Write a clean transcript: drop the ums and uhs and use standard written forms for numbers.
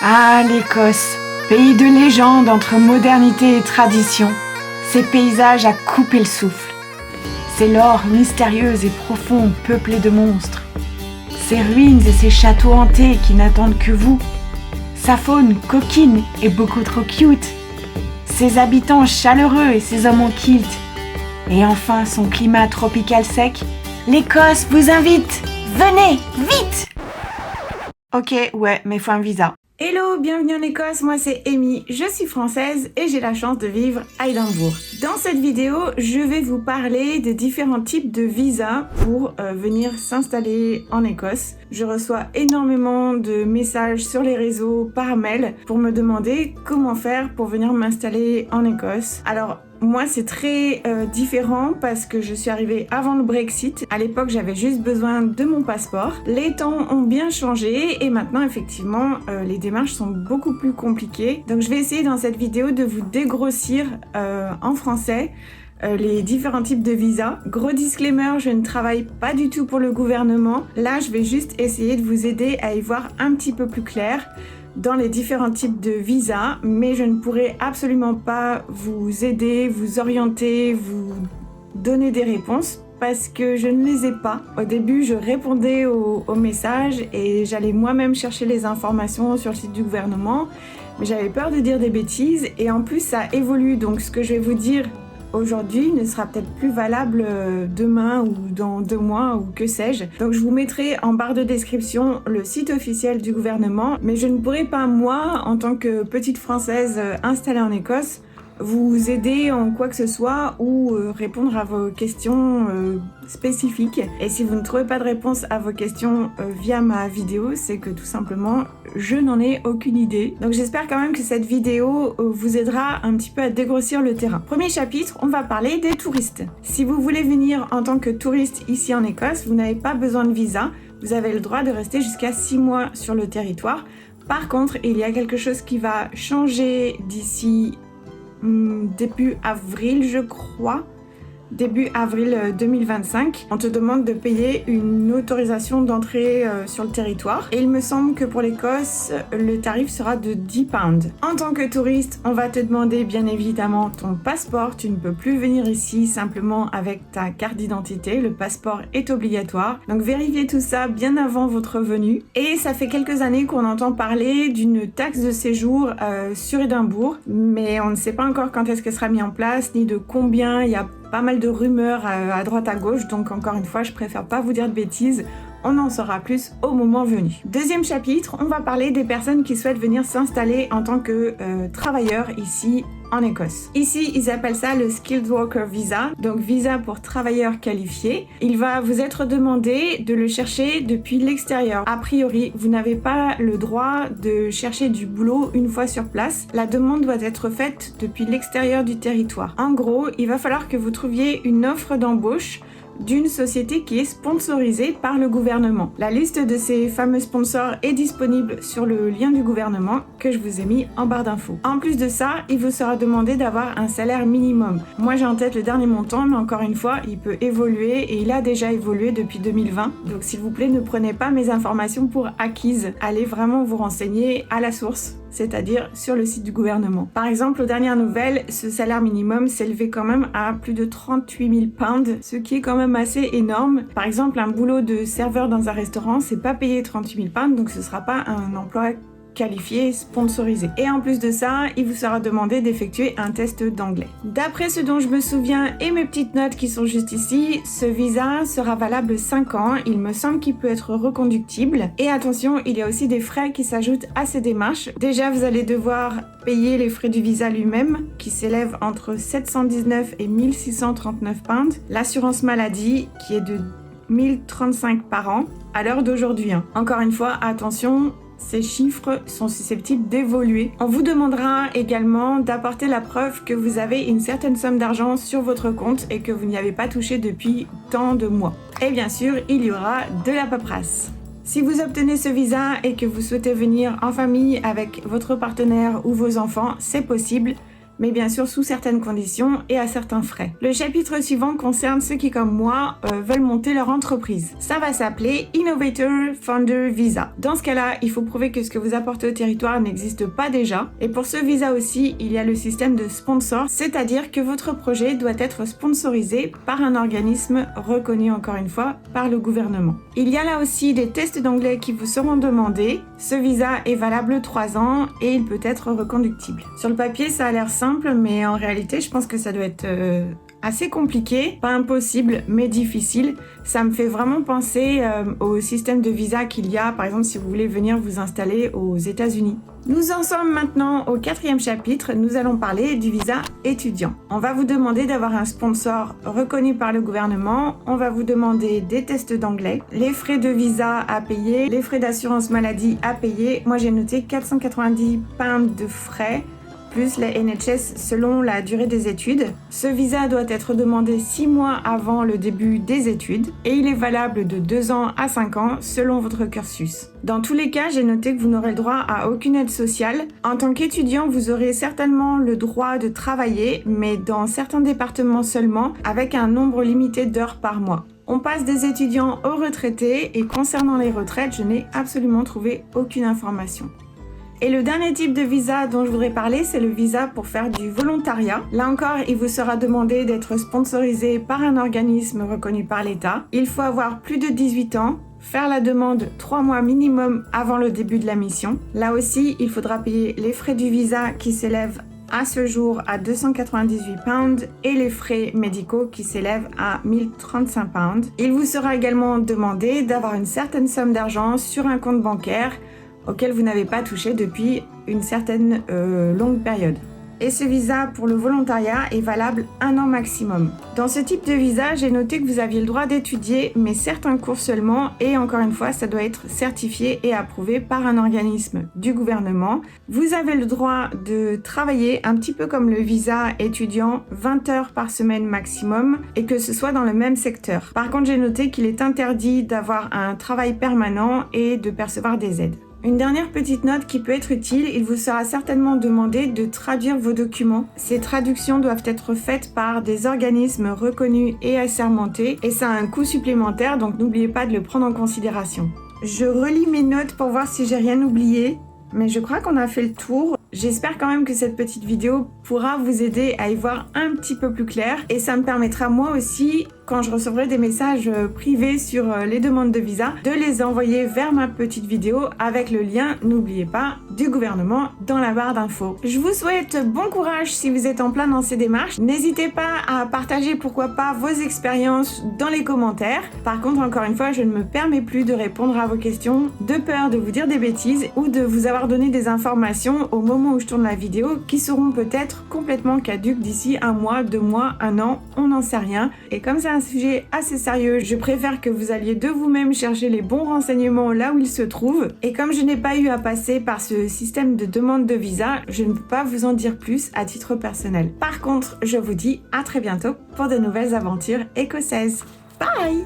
Ah, l'Écosse, pays de légende entre modernité et tradition. Ces paysages à couper le souffle. Ces lores mystérieuses et profonds peuplés de monstres. Ces ruines et ces châteaux hantés qui n'attendent que vous. Sa faune coquine et beaucoup trop cute. Ses habitants chaleureux et ses hommes en kilt. Et enfin son climat tropical sec. L'Écosse vous invite. Venez, vite! Ok, ouais, mais faut un visa. Hello, bienvenue en Écosse, moi c'est Amy, je suis française et j'ai la chance de vivre à Édimbourg. Dans cette vidéo, je vais vous parler des différents types de visas pour venir s'installer en Écosse. Je reçois énormément de messages sur les réseaux, par mail, pour me demander comment faire pour venir m'installer en Écosse. Alors, moi, c'est très différent parce que je suis arrivée avant le Brexit. À l'époque, j'avais juste besoin de mon passeport. Les temps ont bien changé et maintenant, effectivement, les démarches sont beaucoup plus compliquées. Donc, je vais essayer dans cette vidéo de vous dégrossir en français les différents types de visas. Gros disclaimer, je ne travaille pas du tout pour le gouvernement. Là, je vais juste essayer de vous aider à y voir un petit peu plus clair dans les différents types de visas, mais je ne pourrai absolument pas vous aider, vous orienter, vous donner des réponses parce que je ne les ai pas. Au début, je répondais aux messages et j'allais moi-même chercher les informations sur le site du gouvernement, mais j'avais peur de dire des bêtises et en plus ça évolue, donc ce que je vais vous dire aujourd'hui ne sera peut-être plus valable demain ou dans 2 mois ou que sais-je. Donc je vous mettrai en barre de description le site officiel du gouvernement, mais je ne pourrai pas moi, en tant que petite française installée en Écosse, vous aider en quoi que ce soit ou répondre à vos questions spécifiques. Et si vous ne trouvez pas de réponse à vos questions via ma vidéo, c'est que tout simplement je n'en ai aucune idée. Donc j'espère quand même que cette vidéo vous aidera un petit peu à dégrossir le terrain. Premier chapitre, on va parler des touristes. Si vous voulez venir en tant que touriste ici en Écosse, vous n'avez pas besoin de visa. Vous avez le droit de rester jusqu'à 6 mois sur le territoire. Par contre, il y a quelque chose qui va changer d'ici début avril, je crois. Début avril 2025, on te demande de payer une autorisation d'entrée sur le territoire. Et il me semble que pour l'Écosse, le tarif sera de 10 pounds. En tant que touriste, on va te demander bien évidemment ton passeport. Tu ne peux plus venir ici simplement avec ta carte d'identité. Le passeport est obligatoire. Donc vérifiez tout ça bien avant votre venue. Et ça fait quelques années qu'on entend parler d'une taxe de séjour sur Édimbourg. Mais on ne sait pas encore quand est-ce qu'elle sera mise en place, ni de combien. Il y a pas mal de rumeurs à droite à gauche, donc encore une fois, je préfère pas vous dire de bêtises. On en saura plus au moment venu. Deuxième chapitre, on va parler des personnes qui souhaitent venir s'installer en tant que travailleurs ici en Écosse. Ici, ils appellent ça le Skilled Worker Visa, donc visa pour travailleurs qualifiés. Il va vous être demandé de le chercher depuis l'extérieur. A priori, vous n'avez pas le droit de chercher du boulot une fois sur place. La demande doit être faite depuis l'extérieur du territoire. En gros, il va falloir que vous trouviez une offre d'embauche d'une société qui est sponsorisée par le gouvernement. La liste de ces fameux sponsors est disponible sur le lien du gouvernement que je vous ai mis en barre d'infos. En plus de ça, il vous sera demandé d'avoir un salaire minimum. Moi j'ai en tête le dernier montant, mais encore une fois, il peut évoluer et il a déjà évolué depuis 2020. Donc s'il vous plaît, ne prenez pas mes informations pour acquises. Allez vraiment vous renseigner à la source, c'est-à-dire sur le site du gouvernement. Par exemple, aux dernières nouvelles, ce salaire minimum s'élevait quand même à plus de 38 000 pounds, ce qui est quand même assez énorme. Par exemple, un boulot de serveur dans un restaurant, c'est pas payé 38 000 pounds, donc ce sera pas un emploi qualifié, sponsorisé. Et en plus de ça, il vous sera demandé d'effectuer un test d'anglais. D'après ce dont je me souviens et mes petites notes qui sont juste ici, ce visa sera valable 5 ans. Il me semble qu'il peut être reconductible. Et attention, il y a aussi des frais qui s'ajoutent à ces démarches. Déjà, vous allez devoir payer les frais du visa lui-même, qui s'élèvent entre 719 et 1639 pounds. L'assurance maladie, qui est de 1035 par an, à l'heure d'aujourd'hui. Encore une fois, attention, ces chiffres sont susceptibles d'évoluer. On vous demandera également d'apporter la preuve que vous avez une certaine somme d'argent sur votre compte et que vous n'y avez pas touché depuis tant de mois. Et bien sûr, il y aura de la paperasse. Si vous obtenez ce visa et que vous souhaitez venir en famille avec votre partenaire ou vos enfants, c'est possible. mais bien sûr sous certaines conditions et à certains frais. Le chapitre suivant concerne ceux qui, comme moi, veulent monter leur entreprise. Ça va s'appeler Innovator Founder Visa. Dans ce cas-là, il faut prouver que ce que vous apportez au territoire n'existe pas déjà. Et pour ce visa aussi, il y a le système de sponsor, c'est-à-dire que votre projet doit être sponsorisé par un organisme reconnu encore une fois par le gouvernement. Il y a là aussi des tests d'anglais qui vous seront demandés. Ce visa est valable 3 ans et il peut être reconductible. Sur le papier, ça a l'air simple, mais en réalité, je pense que ça doit être assez compliqué, pas impossible, mais difficile. Ça me fait vraiment penser au système de visa qu'il y a, par exemple, si vous voulez venir vous installer aux États-Unis. Nous en sommes maintenant au 4e chapitre. Nous allons parler du visa étudiant. On va vous demander d'avoir un sponsor reconnu par le gouvernement. On va vous demander des tests d'anglais, les frais de visa à payer, les frais d'assurance maladie à payer. Moi, j'ai noté 490 pounds de frais, plus les NHS selon la durée des études. Ce visa doit être demandé 6 mois avant le début des études et il est valable de 2 ans à 5 ans selon votre cursus. Dans tous les cas, j'ai noté que vous n'aurez le droit à aucune aide sociale. En tant qu'étudiant, vous aurez certainement le droit de travailler, mais dans certains départements seulement, avec un nombre limité d'heures par mois. On passe des étudiants aux retraités et concernant les retraites, je n'ai absolument trouvé aucune information. Et le dernier type de visa dont je voudrais parler, c'est le visa pour faire du volontariat. Là encore, il vous sera demandé d'être sponsorisé par un organisme reconnu par l'État. Il faut avoir plus de 18 ans, faire la demande 3 mois minimum avant le début de la mission. Là aussi, il faudra payer les frais du visa qui s'élèvent à ce jour à 298 pounds et les frais médicaux qui s'élèvent à 1035 pounds. Il vous sera également demandé d'avoir une certaine somme d'argent sur un compte bancaire auquel vous n'avez pas touché depuis une certaine longue période. Et ce visa pour le volontariat est valable 1 an maximum. Dans ce type de visa, j'ai noté que vous aviez le droit d'étudier, mais certains cours seulement, et encore une fois, ça doit être certifié et approuvé par un organisme du gouvernement. Vous avez le droit de travailler un petit peu comme le visa étudiant, 20 heures par semaine maximum, et que ce soit dans le même secteur. Par contre, j'ai noté qu'il est interdit d'avoir un travail permanent et de percevoir des aides. Une dernière petite note qui peut être utile, il vous sera certainement demandé de traduire vos documents. Ces traductions doivent être faites par des organismes reconnus et assermentés et ça a un coût supplémentaire, donc n'oubliez pas de le prendre en considération. Je relis mes notes pour voir si j'ai rien oublié, mais je crois qu'on a fait le tour. J'espère quand même que cette petite vidéo pourra vous aider à y voir un petit peu plus clair et ça me permettra moi aussi, quand je recevrai des messages privés sur les demandes de visa, de les envoyer vers ma petite vidéo avec le lien, n'oubliez pas, du gouvernement dans la barre d'infos. Je vous souhaite bon courage si vous êtes en plein dans ces démarches. N'hésitez pas à partager pourquoi pas vos expériences dans les commentaires. Par contre, encore une fois, je ne me permets plus de répondre à vos questions de peur de vous dire des bêtises ou de vous avoir donné des informations au moment où je tourne la vidéo qui seront peut-être complètement caduques d'ici 1 mois, 2 mois, 1 an, on n'en sait rien. Et comme c'est un sujet assez sérieux, je préfère que vous alliez de vous-même chercher les bons renseignements là où ils se trouvent. Et comme je n'ai pas eu à passer par ce système de demande de visa, je ne peux pas vous en dire plus à titre personnel. Par contre, je vous dis à très bientôt pour de nouvelles aventures écossaises. Bye!